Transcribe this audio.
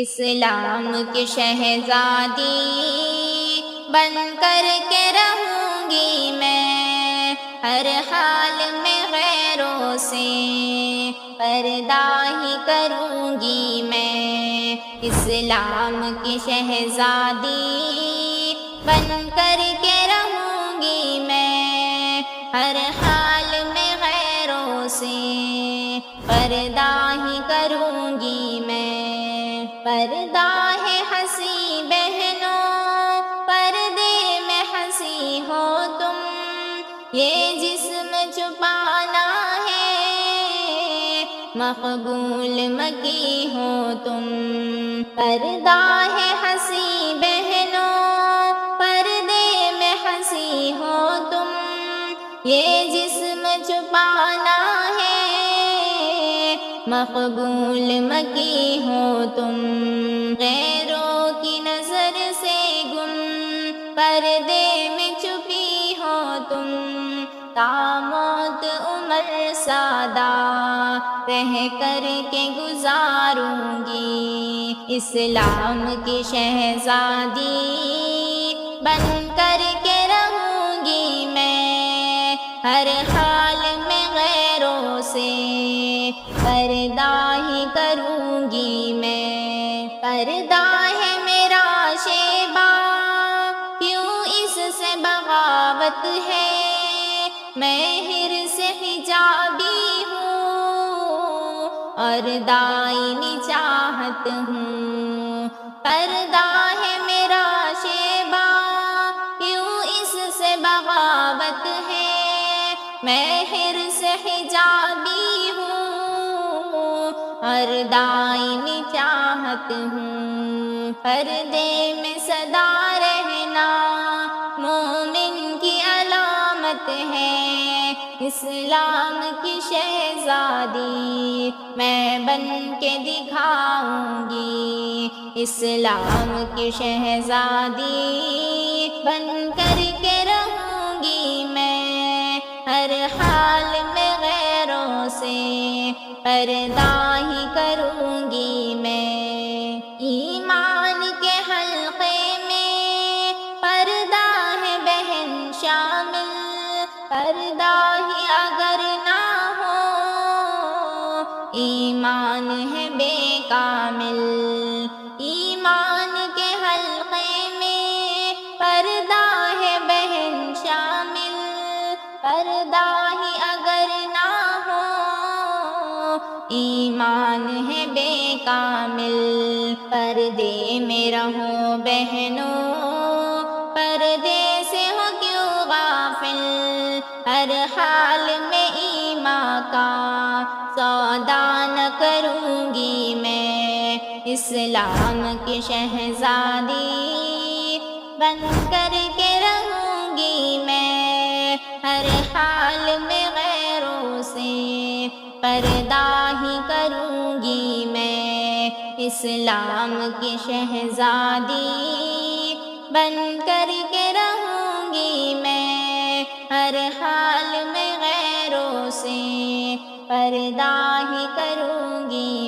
اسلام کی شہزادی بن کر کے رہوں گی میں، ہر حال میں غیروں سے پردہ ہی کروں گی میں۔ اسلام کی شہزادی بن کر کے رہوں گی میں، ہر حال میں غیروں سے پردہ ہی کروں گی میں۔ پردہ ہے ہنسی بہنوں، پردے میں ہنسی ہو تم، یہ جسم چھپانا ہے مقبول مکی ہو تم۔ پردہ ہے ہنسی بہنوں، پردے میں ہنسی ہو تم، یہ جسم چھپانا ہے مقبول مکی ہو تم۔ غیروں کی نظر سے گم پردے میں چھپی ہو تم، تا موت عمر سادہ رہ کر کے گزاروں گی۔ اسلام کی شہزادی بن کر کے رہوں گی میں، ہر حال میں غیروں سے پردہ ہی کروں گی میں۔ پردہ ہے میرا شیبہ، کیوں اس سے بغاوت ہے، میں حرص حجابی ہوں اور دائمی چاہت ہوں۔ پردہ ہے میرا شیبہ، کیوں اس سے بغاوت ہے، میں حرص حجابی ہوں اور دائمی چاہت ہوں۔ پردے میں سدا رہنا مومن کی علامت ہے، اسلام کی شہزادی میں بن کے دکھاؤں گی۔ اسلام کی شہزادی بن کر کے رہوں گی میں، ہر حال میں غیروں سے پردہ ہی کروں گی میں۔ ایمان کے حلقے میں پردہ ہے بہن شامل، پردہ ہی اگر نہ ہو ایمان ہے بے کامل۔ ایمان کے حلقے میں پردہ ہے بہن شامل، پردہ ہی اگر نہ ہو ایمان ہے بے کامل۔ پردے میں رہو بہنوں، پردے سے ہو کیوں غافل، ہر حال میں ایمان کا سودا نہ کروں گی میں۔ اسلام کی شہزادی بن کر کے رہوں گی میں، ہر حال میں غیروں سے پردہ ہی کروں گی میں۔ اسلام کی شہزادی بن کر کے رہوں گی میں، ہر حال میں غیروں سے پردہ ہی کروں گی